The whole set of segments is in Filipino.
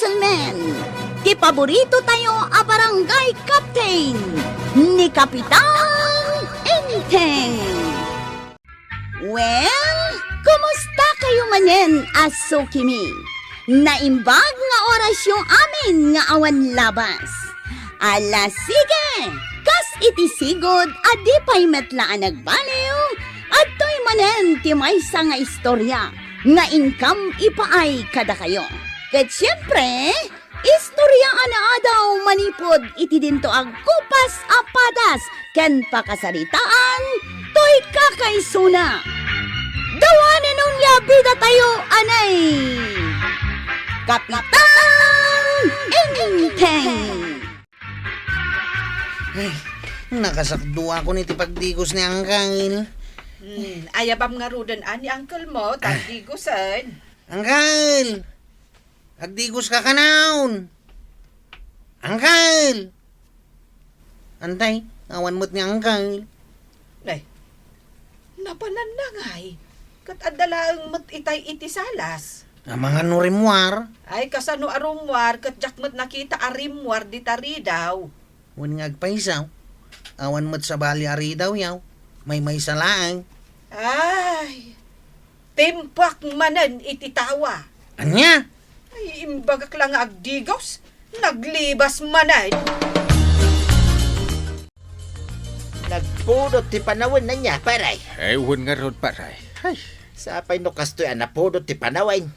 gentlemen, ti paborito tayo a barangay captain ni Kapitan Enteng. Well, kumusta kayo manen, aso kimi? Naimbag nga oras yung amin nga awan labas. Ala sige, kas iti sigod adi pa'y metlaan nagbaliw at to'y manen ti maysa nga istorya nga income ipaay kada kayo. Ket siyempre, istorya ana daw manipod iti dinto ag kupas apadas ken pakasaritaan to'y kakaisuna. Dawanan nung labida tayo anay Kapitan Enteng. Ay, nakasakdo ako ni tipagdigos ni Angkangil. Ayabam nga rudan ani uncle mo, tagdigusan. Angkangil! Agdigos ka kanaon! Angkangil! Antay, awan mo't ni Angkangil. Nay, napanan na ngay. Kat adala ang mat itay iti salas. Ang mga nurimwar, Ay kasano arumwar, kat jakmat nakita arimwar di tari daw. wan nga agpaisaw. Awan mo't sa bali ari daw yaw. May salaang. Ay, timpak manan iti tawa. Anya? Ay, imbagak lang nga agdigos. Naglibas manan. Nagpudot ti panawin na niya, paray. Ay, wan nga ron, paray. Ay, Sapay no kastoy napudot ti panawin.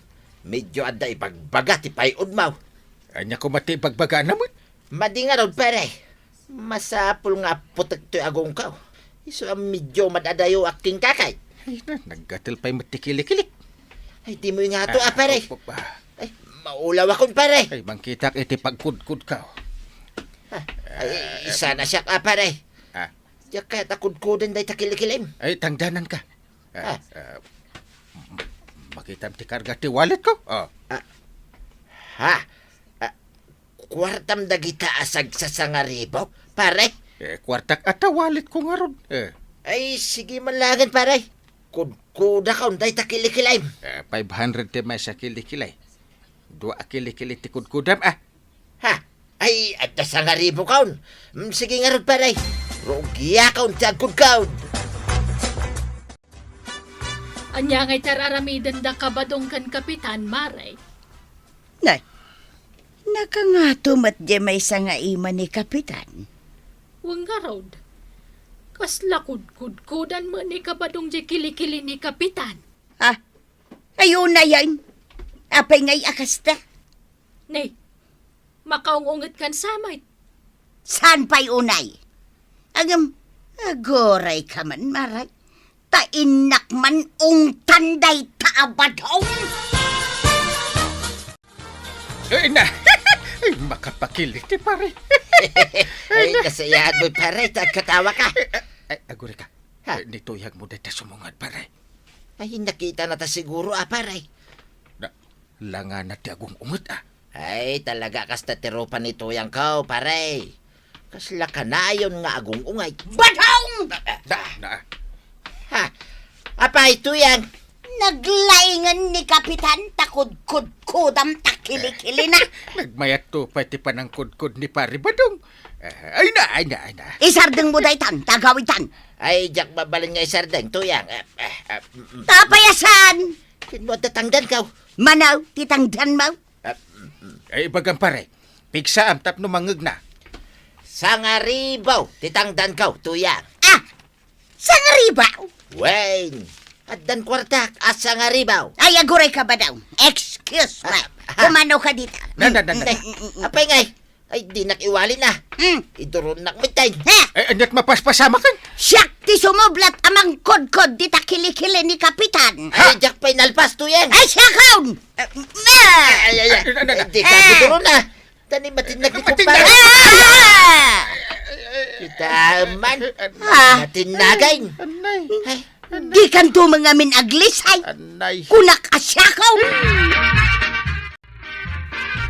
Medyo adda ipagbaga ti payudmaw. anya ko mati pagbaga naman. Madi nga ron, paray. Masapul nga putek to'y agong kaw. Iso ang medyo madadayo aking kakay. Ay, naggatil pa'y matikilik-kilik. Ay, di mo nga to, paray. Ay, Ay, maulaw akong, paray. mangkitak iti pagkudkud ka. Ay, isa na siya, paray. Ah, Diya kaya takudkudin day takilikilim. ay, tangdanan ka. Ah. Makita ti karga ti wallet ko. Oh. Ha? Kwartam dagita asag sa sangaribo, paray. Kwartak ata wallet ko nga ron. Ay, sige malagan, paray. Kudkuda ka, day takilikilim. 500 ti may sa kilikilay. 2 kilikili ti kudkudam. Ha? Ay, at sa nga ribo kaun. Sige nga ron, paray. Rogya kaun, tiyagkod kaun. Anya ngay tararamidan da kabadong kan Kapitan Maray. Nay, nakangato mat di may nga ima ni Kapitan. Wang nga rod. Kasla kudkudan mo ni kabadong di kilikili ni Kapitan. Ah, ayun na yan. Apay ngay akasta. Nay, makaungungat kan samay. Saan pa'y unay? Agoray ka man, Maray. Tainak man tanday taabadong. Ay, na! Ay, makapakilik ti pare. Ay, nasayahan mo, paray. Katawa ka. Ay, aguri ka. Ha? Nituyag mo dito sumungad, pare. Ay, nakita na ta siguro, paray. Langan na ti agong ungot, Ay, talaga kasta tirupan nito yang kau, paray. Kasla ka na ayon nga agong ungay. Badong! Na. Ha? Apa ito yan? Naglaingan ni Kapitan takod-kod-kodam takili-kili na. Nagmayat to pati pa ng kudkud ni pare Badong. Ay na. Isardeng mo daytan, tagawitan. Ay, jak babalin nga isardeng to yang. Tapayasan! Kinmo tatangdan kau. Manaw, titangdan mo. Ay, bagang pare. Pigsa am tapno mangeg na. Sangaribaw, titangdan kau, tuyang. Ah! Sangaribaw! Wayne, at dan kwartak, asangaribaw. Ay, aguray ka ba daw? Excuse me. Kumano ka dito? Na. Apay ngay, ay di nakiwali na. Iduron nakmitay. Ha? Ay, anyat mapaspasama kan. Siyak ti sumublat amang kod-kod di takili-kili ni Kapitan. Ay, jak pa'y nalpas, tuyang. Ay, siyakaw! Ay, di ka iduron na. Tani matinag ni kumpara. Ah! Kita man, Ah. matinagain. Anay. Ay, Di kan to mga min aglisay. Anay. Kunak asyakaw.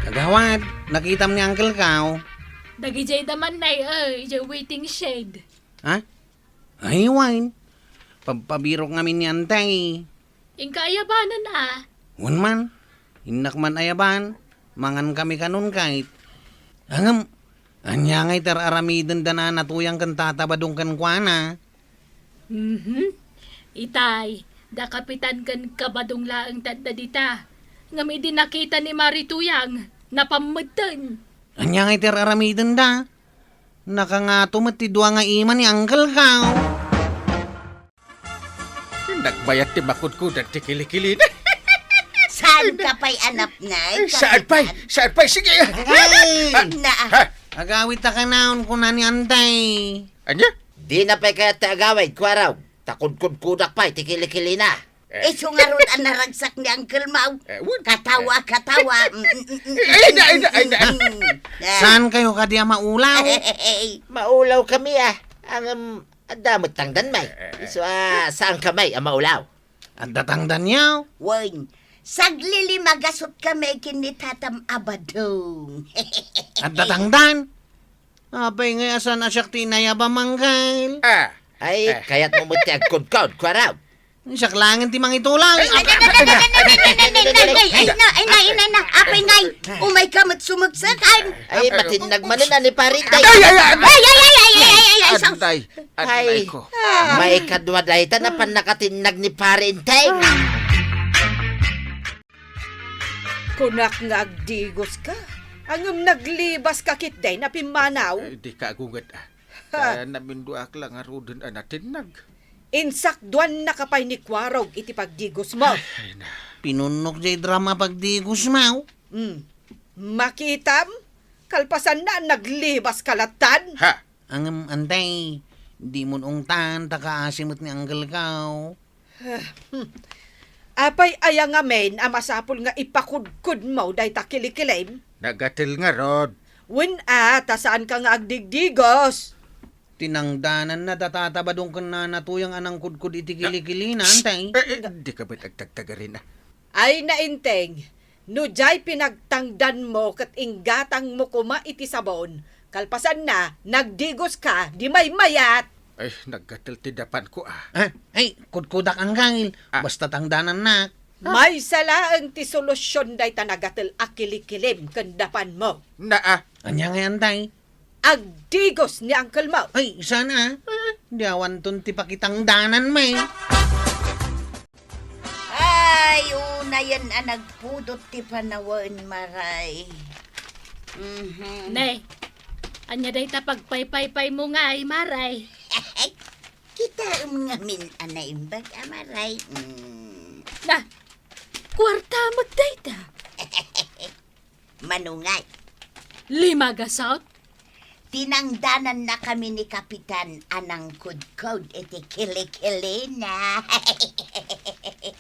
Kagawad, nakita mo ni Uncle Kao. Dagijay daman nay, jay waiting shade. Ha? Ay, wine. Pabirok ngamin ni Antay. Ingka ayabanan na. Wan man. Inak man ayaban. Mangan kami kanun kahit. Angam, anya ngay tararamidin da na natuyang kan tatabadong kan kuana. Itay, da kapitan kan kabadong laang tanda dita. Ngami din nakita ni Marituyang, napamatan. Anya ngay tararamidin da. Nakangato matidwa nga iman ni Uncle Kao. Nagbayat ti makudkudan ti kilikili na. Saan ka pa'y anap na? Saan pa'y? Saan pa'y? Sige! Na, Ha? Agawit ta ka naon ko na ni Antay. Anya? Di na pa'y kaya taagaway, kwaraw. Takod-kod-kudak pa'y, tikili-kili na. iso nga ron ang naragsak ni Uncle Mau. Wud. Katawa. Ay na. Saan kayo kadya maulaw? Maulaw kami Ang damot tangdan may. So, saan kamay ang maulaw? At datangdan niyaw. Wen, saglili magasot kami kinitatam abadong. At datangdan. Apay nga asan asyak tinaya ba manggal? Ay, kaya't mumuti ang kod-kod, kwaraw. Isak langin ti mangitulang. Ay na, apay ngay, umay ka mat sumagsakan. Ay, matinag man na ni Parintay. Antay. Antay ko. May kadwaday ta na panakatinag ni Parintay. Kunak nga agdigos ka. Ang naglibas ka kitday na pimanaw. Di ka agungat naminduak lang arudan anatinag. Insakduan na kapay ni Kwarog iti pagdigos mo. Ay na. Pinunok jay drama pagdigos maw. Makitam, kalpasan na naglibas kalatan. Ha? Ang antay, di mo ungtan takaasimot ni Uncle Kao. Apay ayang amen ang masapol nga ipakudkud mo day takilikilim. Nagatil nga rod. Wen ta saan ka nga agdigdigos? Tinangdanan na tatatabadong ka na natuyang anang kudkud iti kilikili na antay. Di ka ba't agtagtagarin Ay nainteng, no jay pinagtangdan mo kat inggatang mo kuma iti sabon. Kalpasan na, nagdigos ka, di may mayat. Ay, naggatil ti dapan ko Ay, kudkudak ang gangil. Basta tangdanan na. May salaang ti solusyon day tanagatil akilikilim kandapan mo. Anya nga antay. Agdigos ni Uncle Mau. Ay, sana. Diawan ton ti pakitang danan may. Ay, una yan ang nagpudot ti panawan, maray. Nay, anya day ta pagpaypaypay mo nga ay maray. Kita nga min anaimbag, maray. Na, kwarta mo day ta. Manungay. 5 gasot? Tinangdanan na kami ni Kapitan anang kudkod iti kilikili na.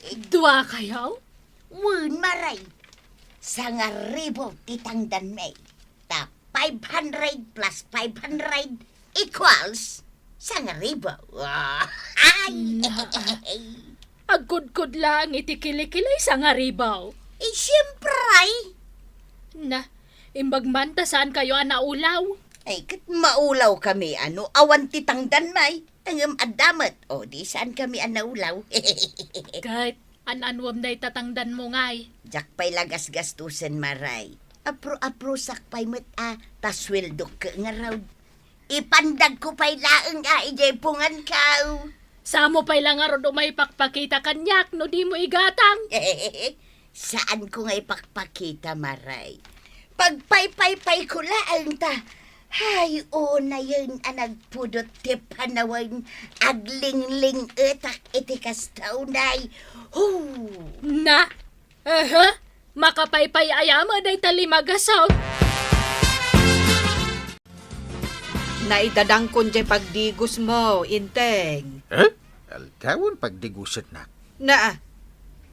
2 kayaw? Wun maray. Sangaribo titangdan may. Ta 500 plus 500 equals sangaribo. Ay! Agkudkod lang iti kilikilay sa nga ribaw. Siyempre ay. Na, imbag man ta saan kayo anaulaw? Ay, kat maulaw kami, awan titangdan may. Ang adamat. O, di saan kami anaulaw. Kahit an-anwam day tatangdan mo ngay. Jak pa'y lagas gastusan maray. Apro-apro sakpay met tasweldo ka nga raw. Ipandag ko pa'y laang ijaypungan ka. Samo pa'y lang arod umay pakpakita kanyak no di mo igatang. Saan ko nga ipakpakita maray? Pagpay-pay-pay ko laang ta. Hay, na yun ang nagpudot ti panawang aglingling etak iti kastaunay. Na, makapaypay ayama day talimagasot. Naitadang kun jay pagdigos mo, inteng. Alkawon pagdigusit na. Na,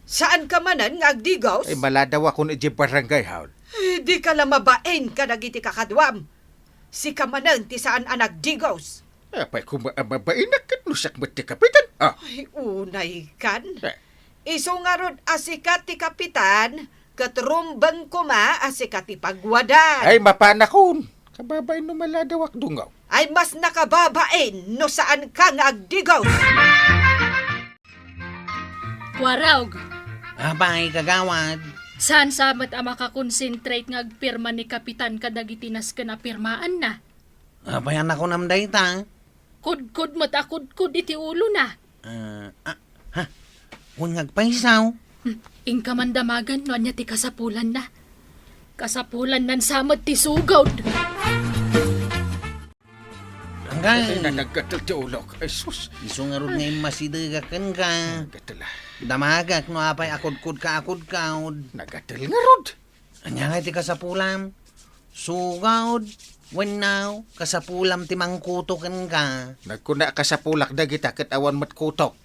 saan ka manan nga agdigos? Ay maladaw ako ni barangay haul. Di ka lang mabain ka nagiti kakadwam. Si kamanan ti saan ang nagdigos. Apay kumaababain na katnusak mo ti kapitan. Ay, unay kan. Iso nga rod asikat ti kapitan, katrumbang kuma asikat ti pagwadan. Ay mapanakon. Kababay no maladaw ak dungaw. Ay mas nakababain no saan ka nga agdigos. Warawg, Abay, kagawad. Saan samat ang makakonsentrate nga agpirma ni Kapitan kadagitinas ka na pirmaan na? Apayan ako namday ta. Kudkod mo't akudkod iti ulo na. Ha? Kung ngagpaisaw. Ingka man damagan no anya ti kasapulan na. Kasapulan nan samad ti sugod. Ay, Angay. nagatal ti ulok. Ay, sus. Iso nga ron ngayon masidigakan ka. Nagatala. Damagak no apay akudkud ka akudkaod. Nagatal nga rod. Anya nga ti kasapulam. Sugawd. Wanaw. Kasapulam ti mangkutokan ka. Nagkuna ka sa pulak dagita kat awan mat kutok.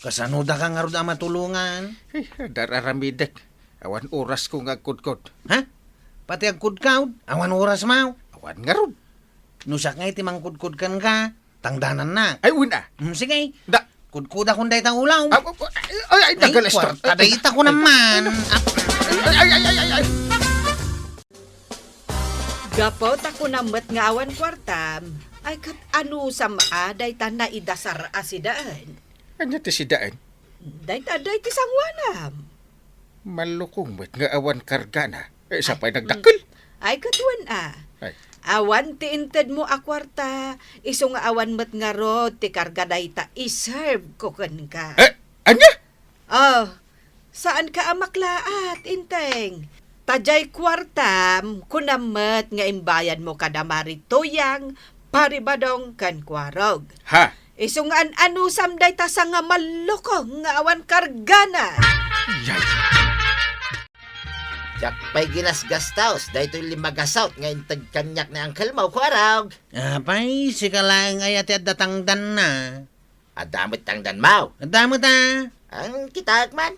Kasanuda ka nga ron ang matulungan. Dararamidek. Awan oras ko nga kudkod. Ha? Pati agkudkaod. Awan oras mau. Awan nga rod. Nusak nga iti mangkudkud kan ka. Tangdanan na. Ay, una. Sige. Da. Kudkuda kung day tang ulaw. Ay, nagalas to. Kadayta ko naman. Ay. Gapaw ta ko namat nga awan kwartam, ay kat ano sa maaday ta na idasar asidaan. Anya ti sidaan. Day ti sangwanam. Malukong met nga awan karga na. Isa pa'y nagdakil. Ay katuan Ay. Awan ti inted mo a kwarta, iso nga awan mat nga rod ti karga day ta iserve ko kan ka. Anya? Oh, saan ka amaklaat, inteng? Tajay kwartam, kunamat nga imbayan mo kada marituyang, paribadong kan kwarog. Ha? Iso nga ano samday ta sa nga malukong nga awan kargana. Yan. Jak pa'y ginasgastaos, dahito 5 gasaut nga intag kanyak na angkel mo, kwarog. Apay, si kalang ay ati at datangdan na. Adamot tangdan mo. Adamo ta. Ang kitag man.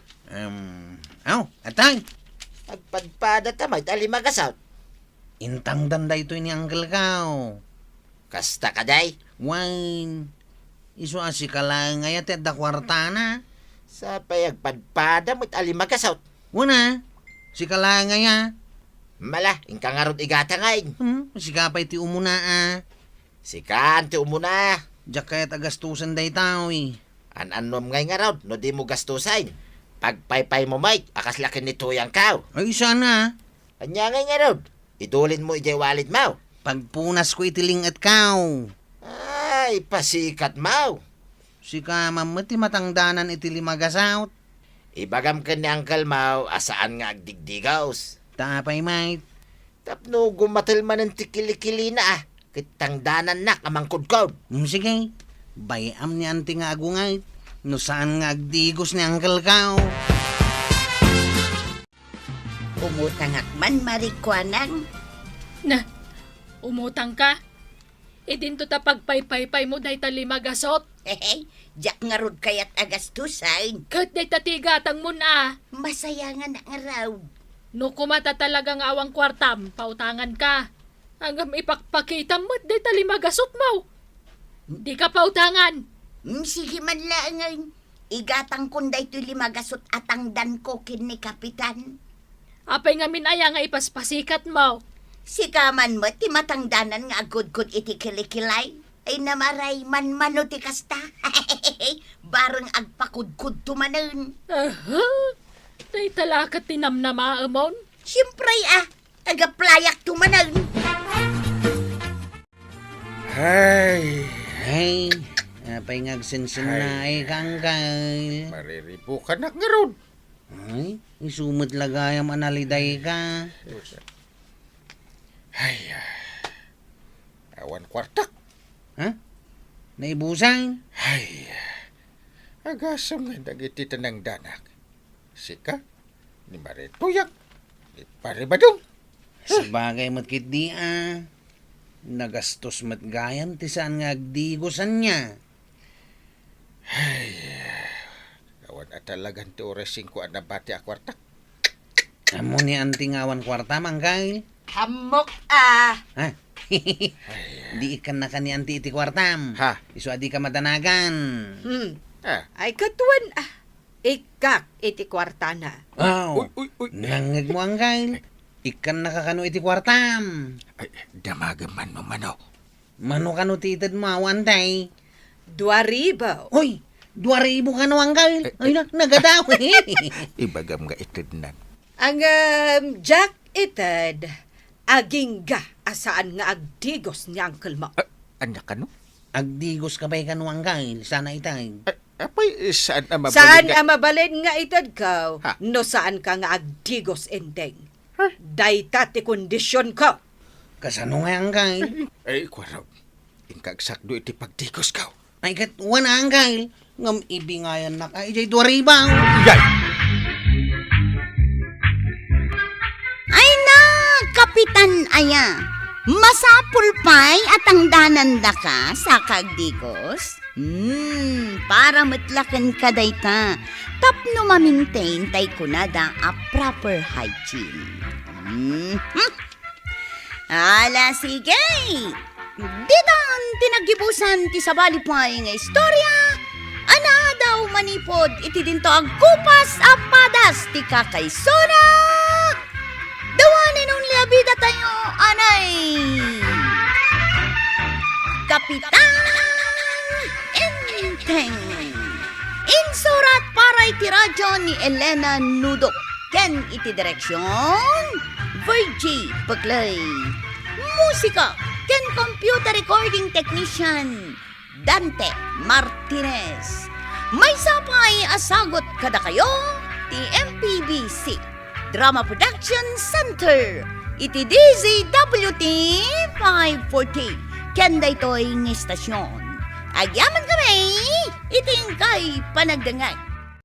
Atay. Agpadpada tamay, 5 gasaut. Intangdan da ito ni Uncle Kao. Kasta ka day. Wine. Iso si kalang ay ati at da kwarta na. Sa pa'y agpadpada mo't 5 gasaut. Una, si kalang ay Mala, ingka nga rod igata ngayon. si kapay ti umuna Si Kanti umuna. Diyak kaya't agastusan day tao An-anom ngay nga rod, no di mo gastusain. Pagpaypay mo, Mike, akas laki ni Tuyang Kao. Ay, sana. Anya ngay nga rod, idulin mo ijay walid mo. Pagpunas ko itiling at kao. Ay, pasikat mo. Si kamam ti matangdanan iti 5 gasaut. Ibagam ka ni Uncle Mau, asaan nga agdigdigaws. Tapay, mate. Tapno gumatal man ng tikili-kili na kitangdanan na kamangkod-kod. Sige. Bayam ni anti nga agungay. No saan nga agdigos ni Uncle Kao. Umutangak man marikwanang. Na, umutang ka? E dinto ta pagpaypaypay mo day ta 5 gasot. Hehe, jak nga rod kayat agastusan. Kat day ta tigatang mo na. Masaya nga na nga raw. No kumata talagang awang kwartam, pautangan ka. Hanggang ipakpakita mo day ta 5 gasot mo. Di ka pautangan. Sige man lang. Igatang kunday ito 5 gasot atang dan ko kin ni Kapitan. Apay nga minaya nga ipaspasikat mo. Si kaman mo, ti matangdanan nga agud-gud iti kilikilay. Ay namaray man ti kasta. Barang agpakudkud tumanon. Day talakat tinamnama amon. Siyempre taga-playak tumanon. Ay. Ay, apay nga agsinsin na ay kangkay. Mariribo ka na nga rod. Ay, isumot lagayam analiday ka. Ay. Awan kwartak. Ha? Naibusan? Ay. Agasam nga dagiti tanang danak. Sika. Ni Marituyak. Ni Paribadong. Sabagay matkit di Nagastos matgayan ti saan nga agdigosan niya. Ay. Awan at talagang ti oras 5 na bati a kwartak. Amo ni anting awan kwarta mangkay. Hamok Ha? Di ikan na kani anti iti kwartam. Ha? Iso adi ka madanagan. Ay katuan ikak iti kwarta na. Wow. Uy. Langag mo angkay. Ikan nakakano iti kwartam. Ay, damagaman mo mano. Mano kano titid mo awan tay. 2,000. Hoy, 2,000 ka no angkay. Ay na, nagadaw Ibagam nga itidnan. Ang Jack ited, aging ga asaan nga agdigos ni Uncle Mo. Anya ka no? Agdigos ka ba ka no angkay? Sana itay. Apay, saan ang mabalin Saan nga? ang mabalin nga ited ka? Ha? No saan ka nga agdigos ending? Dayta ti kondisyon ko. Kasano nga angkay? Ay, kwaraw. Ingkagsakdo iti pagtikos ka. Ay kat wana angkay. Ngam ibingayan na kay jay 2,000. Yay! Ay na, Kapitan Aya. Masapul pa'y atang danan da ka sa kagdigos? Para matlakan ka dayta. Tapno ma-maintain tay kunada a proper hygiene. Ala, sige. Didan tinagibusan ti sabali pa'y nga istorya. Ana daw manipod iti dinto ang kupas apadas ti kakaysona. Dawanin ang liabida tayo, anay. Kapitan Enteng. Insurat para iti radyo ni Elena Nudok. Ken iti direksyon Virgie Baglay. Musika ken computer recording technician Dante Martinez. May sapay asagot kada kayo ti MPBC Drama Production Center. Iti DZWT 540. Kenda ito'y ng istasyon. Agyaman kami, iting kay panagdangag.